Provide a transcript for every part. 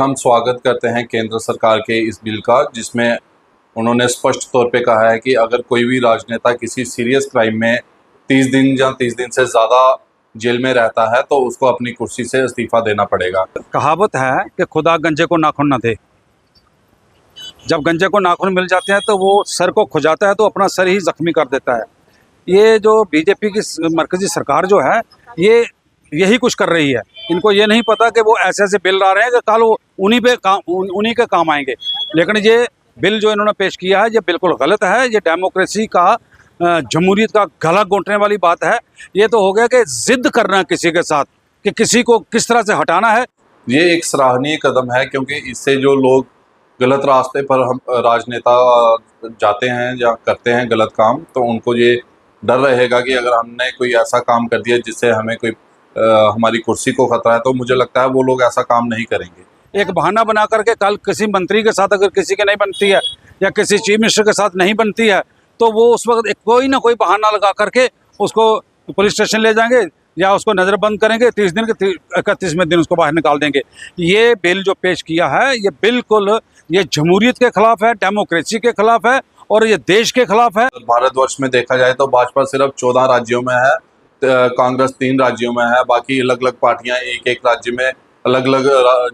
हम स्वागत करते हैं केंद्र सरकार के इस बिल का, जिसमें उन्होंने स्पष्ट तौर पे कहा है कि अगर कोई भी राजनेता किसी सीरियस क्राइम में 30 दिन या 30 दिन से ज़्यादा जेल में रहता है तो उसको अपनी कुर्सी से इस्तीफा देना पड़ेगा। कहावत है कि खुदा गंजे को नाखून न दे। जब गंजे को नाखून मिल जाते हैं तो वो सर को खुजाता है तो अपना सर ही जख्मी कर देता है। ये जो बीजेपी की मरकजी सरकार जो है ये यही कुछ कर रही है। इनको ये नहीं पता कि वो ऐसे ऐसे बिल ला रहे हैं कि कल वो उन्हीं के काम आएंगे। लेकिन ये बिल जो इन्होंने पेश किया है ये बिल्कुल गलत है। ये डेमोक्रेसी का जमहूरियत का गला घोंटने वाली बात है। ये तो हो गया कि जिद करना किसी के साथ कि किसी को किस तरह से हटाना है। ये एक सराहनीय कदम है, क्योंकि इससे जो लोग गलत रास्ते पर हम राजनेता जाते हैं या करते हैं गलत काम, तो उनको ये डर रहेगा कि अगर हमने कोई ऐसा काम कर दिया जिससे हमें कोई हमारी कुर्सी को खतरा है, तो मुझे लगता है वो लोग ऐसा काम नहीं करेंगे। एक बहाना बना करके कल किसी मंत्री के साथ अगर किसी की नहीं बनती है या किसी चीफ मिनिस्टर के साथ नहीं बनती है तो वो उस वक्त कोई ना कोई बहाना लगा करके उसको पुलिस स्टेशन ले जाएंगे या उसको नज़रबंद करेंगे। 30 दिन के 31वें दिन उसको बाहर निकाल देंगे। ये बिल जो पेश किया है ये बिल्कुल ये जमहूरियत के खिलाफ है, डेमोक्रेसी के खिलाफ है और ये देश के खिलाफ है। भारतवर्ष में देखा जाए तो भाजपा सिर्फ 14 राज्यों में है, कांग्रेस 3 राज्यों में है, बाकी अलग अलग पार्टियां एक राज्य में अलग अलग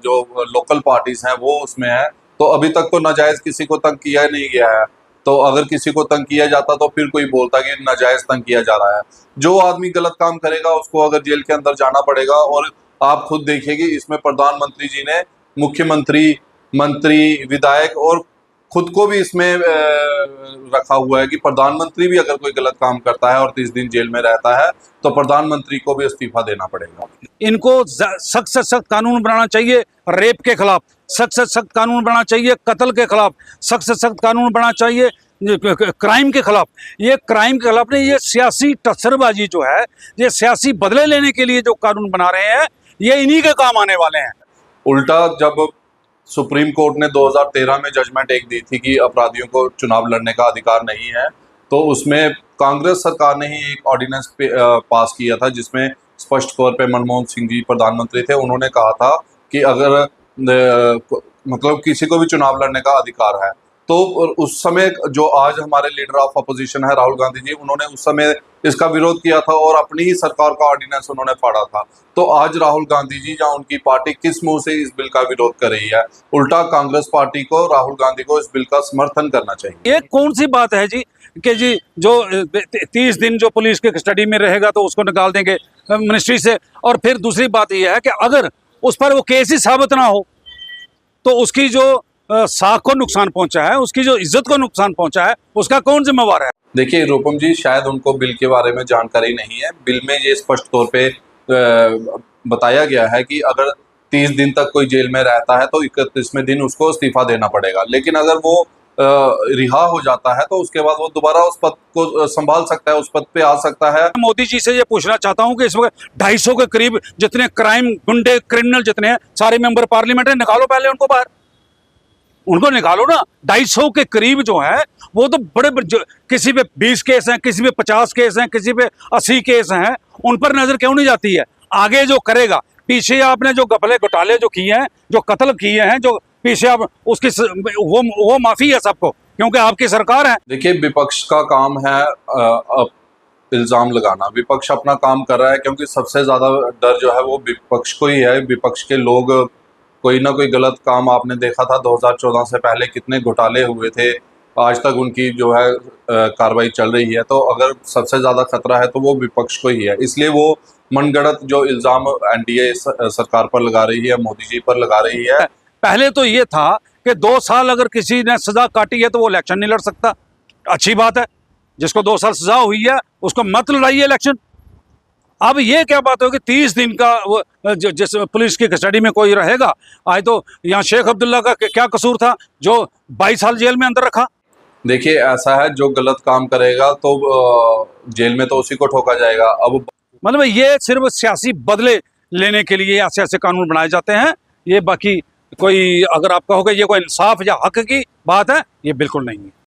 जो लोकल पार्टीज हैं वो उसमें है। तो अभी तक तो नाजायज किसी को तंग किया नहीं गया है। तो अगर किसी को तंग किया जाता तो फिर कोई बोलता कि नाजायज तंग किया जा रहा है। जो आदमी गलत काम करेगा उसको अगर जेल के अंदर जाना पड़ेगा। और आप खुद देखिए कि इसमें प्रधानमंत्री जी ने मुख्यमंत्री, मंत्री, विधायक और खुद को भी इसमें रखा हुआ है कि प्रधानमंत्री भी अगर कोई गलत काम करता है और 30 दिन जेल में रहता है तो प्रधानमंत्री को भी इस्तीफा देना पड़ेगा। इनको सख्त से सख्त कानून बनाना चाहिए रेप के खिलाफ, सख्त से सख्त कानून बनाना चाहिए कत्ल के खिलाफ, सख्त से सख्त कानून बनाना चाहिए क्राइम के खिलाफ। ये क्राइम के खिलाफ नहीं, ये सियासी टस्सरबाजी जो है, ये सियासी बदले लेने के लिए जो कानून बना रहे हैं ये इन्हीं के काम आने वाले हैं। उल्टा जब सुप्रीम कोर्ट ने 2013 में जजमेंट एक दी थी कि अपराधियों को चुनाव लड़ने का अधिकार नहीं है, तो उसमें कांग्रेस सरकार ने ही एक ऑर्डिनेंस पास किया था जिसमें स्पष्ट तौर पे मनमोहन सिंह जी प्रधानमंत्री थे, उन्होंने कहा था कि अगर मतलब किसी को भी चुनाव लड़ने का अधिकार है। तो उस समय जो आज हमारे लीडर ऑफ अपोजिशन है राहुल गांधी जी, उन्होंने उस समय इसका विरोध किया था और अपनी ही सरकार का ऑर्डिनेंस उन्होंने फाड़ा था। तो आज राहुल गांधी जी या उनकी पार्टी किस मुंह से इस बिल का विरोध कर रही है? उल्टा कांग्रेस पार्टी को, राहुल गांधी को इस बिल का समर्थन करना चाहिए। ये कौन सी बात है जी कि जी जो 30 दिन जो पुलिस के कस्टडी में रहेगा तो उसको निकाल देंगे मिनिस्ट्री से। और फिर दूसरी बात यह है कि अगर उस पर वो केस ही साबित ना हो तो उसकी जो साख को नुकसान पहुंचा है, उसकी जो इज्जत को नुकसान पहुंचा है, उसका कौन जिम्मेवार है? देखिए रूपम जी, शायद उनको बिल के बारे में जानकारी नहीं है। बिल में ये स्पष्ट तौर पे बताया गया है कि अगर 30 दिन तक कोई जेल में रहता है तो 31वें दिन उसको इस्तीफा देना पड़ेगा। लेकिन अगर वो रिहा हो जाता है तो उसके बाद वो दोबारा उस पद को संभाल सकता है, उस पद पे आ सकता है। मोदी जी से ये पूछना चाहता हूँ कि इस वक्त 250 के करीब जितने क्राइम गुंडे क्रिमिनल जितने हैं सारे मेंबर पार्लियामेंट है, निकालो पहले उनको बाहर, उनको निकालो ना। 250 के करीब जो है वो तो बड़े किसी पे 20 केस हैं, किसी पे 50 केस हैं, किसी पे 80 केस हैं, उन पर नजर क्यों नहीं जाती है? आगे जो करेगा, पीछे आपने जो गफले घोटाले जो किए हैं, जो कत्ल किए हैं, जो पीछे आप उसकी वो माफी है सबको, क्योंकि आपकी सरकार है। देखिए विपक्ष का काम है इल्जाम लगाना। विपक्ष अपना काम कर रहा है क्योंकि सबसे ज्यादा डर जो है वो विपक्ष को ही है। विपक्ष के लोग कोई ना कोई गलत काम, आपने देखा था 2014 से पहले कितने घोटाले हुए थे, आज तक उनकी जो है कार्रवाई चल रही है। तो अगर सबसे ज़्यादा खतरा है तो वो विपक्ष को ही है। इसलिए वो मनगढ़ंत जो इल्ज़ाम एनडीए सरकार पर लगा रही है, मोदी जी पर लगा रही है। पहले तो ये था कि 2 साल अगर किसी ने सजा काटी है तो वो इलेक्शन नहीं लड़ सकता। अच्छी बात है, जिसको 2 साल सजा हुई है उसको मत लड़ाइए इलेक्शन। अब ये क्या बात होगी 30 दिन का जिस पुलिस की कस्टडी में कोई रहेगा? आज तो यहाँ शेख अब्दुल्ला का क्या कसूर था जो 22 साल जेल में अंदर रखा? देखिए ऐसा है, जो गलत काम करेगा तो जेल में तो उसी को ठोका जाएगा। अब मतलब ये सिर्फ सियासी बदले लेने के लिए ऐसे ऐसे कानून बनाए जाते हैं। ये बाकी कोई अगर आप कहोगे ये कोई इंसाफ या हक की बात है, ये बिल्कुल नहीं है।